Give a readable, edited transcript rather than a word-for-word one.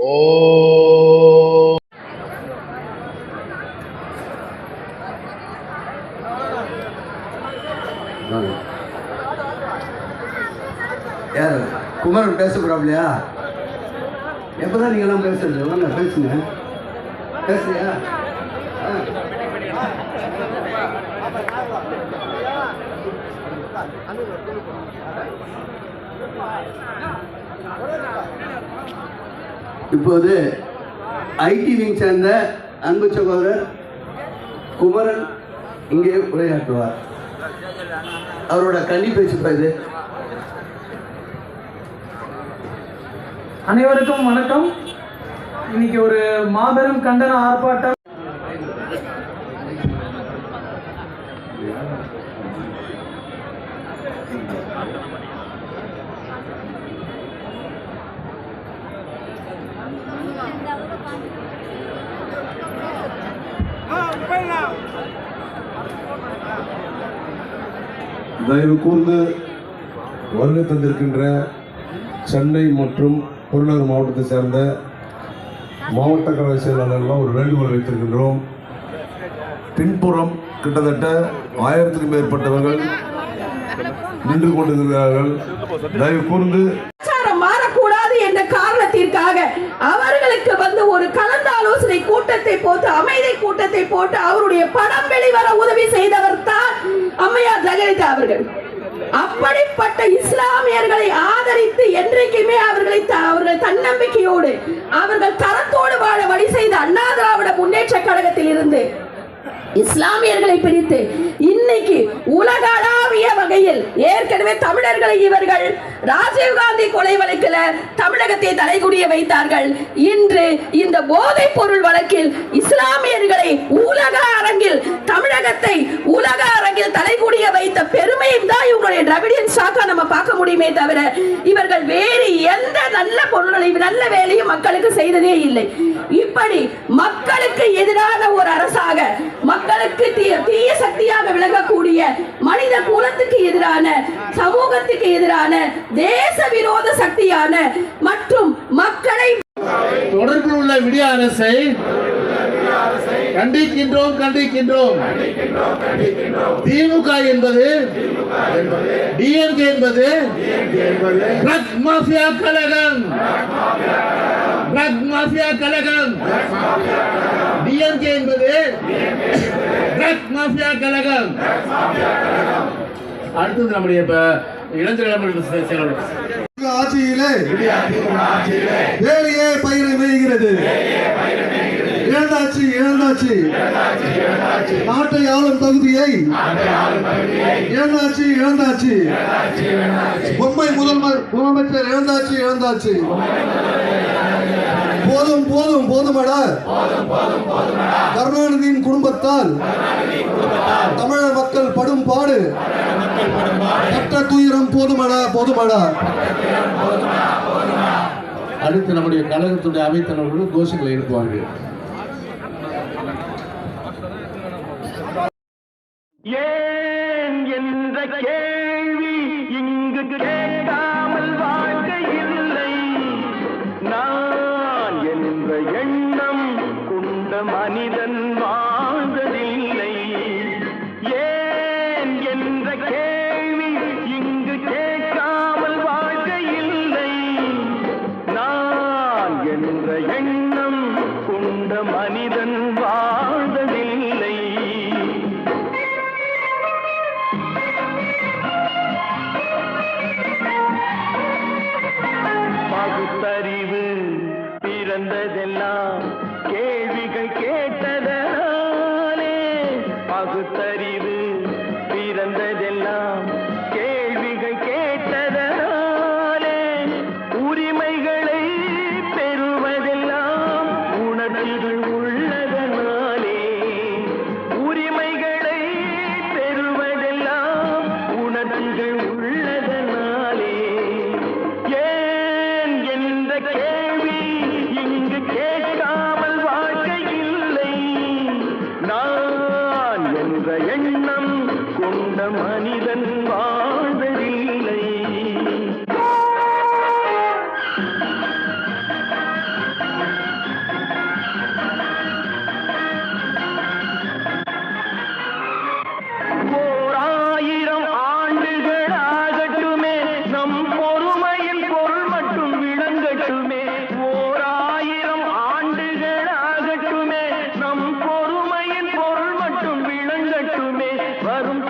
யார் குமரன் பேசக்கூடாப்லையா? எப்போதான் நீங்களாம் பேசுறது? வாங்க பேசுங்க. பேசுறியா? இப்போது ஐடி விங் சேர்ந்த அன்பு சகோதரர் குமரன் இங்கே உரையாற்றுவார். அவரோட கல்வி பேச்சு இது. அனைவருக்கும் வணக்கம். இன்னைக்கு ஒரு மாபெரும் கண்டன ஆர்ப்பாட்டம் தயவு கூர்ந்து வருகை தந்திருக்கின்ற சென்னை மற்றும் புறநகர் மாவட்டத்தை சேர்ந்த மாவட்ட கழக செயலாளர்கள் ஒரு வேண்டுகோள் வைத்திருக்கின்றோம். பின்புறம் கிட்டத்தட்ட 1000க்கும் மேற்பட்டவர்கள் நின்று கொண்டிருக்கிறார்கள். தயவு கூர்ந்து மாறக்கூடாது என்ற காரணத்திற்காக அவர்களுக்கு ஒரு கலந்தாலோசனை கூட்டத்தை போட்டு அமைதி கூட்டத்தை போட்டு அவருடைய படம் வெளிவர உதவி செய்தவர் தான் அம்மையார் ஜெயலலிதா அவர்கள். அப்படிப்பட்ட இஸ்லாமியர்களை ஆதரித்து என்றைக்குமே அவர்கள் தன்னம்பிக்கையோடு அவர்கள் தரத்தோடு வாழ வழி செய்த அண்ணா திராவிட முன்னேற்ற கழகத்தில் இருந்து இஸ்லாமியர்களை பிரித்து இன்னைக்கு உலகளாவிய வகையில் ஏற்கனவே தமிழர்களை இவர்கள் ராஜீவ்காந்தி கொலை வழக்கில் தமிழகத்தை தலைகுடிய வைத்தார்கள். இன்று இந்த போதைப் பொருள் வழக்கில் இஸ்லாமியர்களை உலக அரங்கில் தமிழகத்தை உலக அரங்கில் தலைகுடிய வைத்த பெருமையும் தான் இவங்களுடைய டிராவிடியன் சாக்கா நம்ம பார்க்க முடியுமே தவிர இவர்கள் வேறு எந்த நல்ல பொருள்களையும் நல்ல வேலையும் மக்களுக்கு செய்ததே இல்லை. இப்படி மக்களுக்கு எதிரான ஒரு அரசாக மக்களுக்கு தீய சக்தியாக விளங்கக்கூடிய மனித குலத்துக்கு எதிரான சமூகத்துக்கு எதிரான தேச விரோத சக்தியான மற்றும் மக்களை தொடர்பில் உள்ள விடிய அரசை கண்டிக்கின்றோம் கண்டிக்கின்றோம். திமுக என்பது டிஎம்கே என்பது ட்ரக் மாஃபியா கழகம். ட்ரக் மாஃபியா கழகம். டிஎம்கே என்பது ட்ரக் மாஃபியா கழகம். அடுத்தது நம்முடைய இளைஞர்கள் செயலாளர் ஆட்சியிலே வேலையே பயிரை மேய்கிறது. இழந்தாச்சு இழந்தாச்சு நாட்டை ஆளும் தகுதியை இழந்தாச்சு இழந்தாச்சு. பொம்மை முதலமைச்சர் இழந்தாச்சு இழந்தாச்சு. போதும் போதும் போதுமடா. கருணாநிதியின் குடும்பத்தால் தமிழக மக்கள் படும் பாடு கட்ட துயரம் போதுமடா போதுமடா. அடுத்து நம்முடைய கழகத்துடைய அவைத்தலைவர்கள் கோஷங்களை எழுப்புவார்கள். ஏன் என்ற கேள்வி இங்கு கேட்காமல் வாழ்க்கை இல்லை. நான் என்ற எண்ணம் கொண்ட மனிதன் வாழ்ந்ததில்லை. ஏன் என்ற கேள்வி இங்கு கேட்காமல் வாழ்க்கை இல்லை. நான் என்ற எண்ணம் கொண்ட மனிதன் வாழ்ந்ததில்லை. பகுத்தறிவு பிறந்ததெல்லாம் கேள்விகள் கேட்டதனாலே. பகுத்தறிவு பிறந்ததெல்லாம் கேள்விகள் கேட்டதனாலே. உரிமைகளை பெறுவதெல்லாம் உணர்ச்சிகள் உள்ளதனாலே. வரும்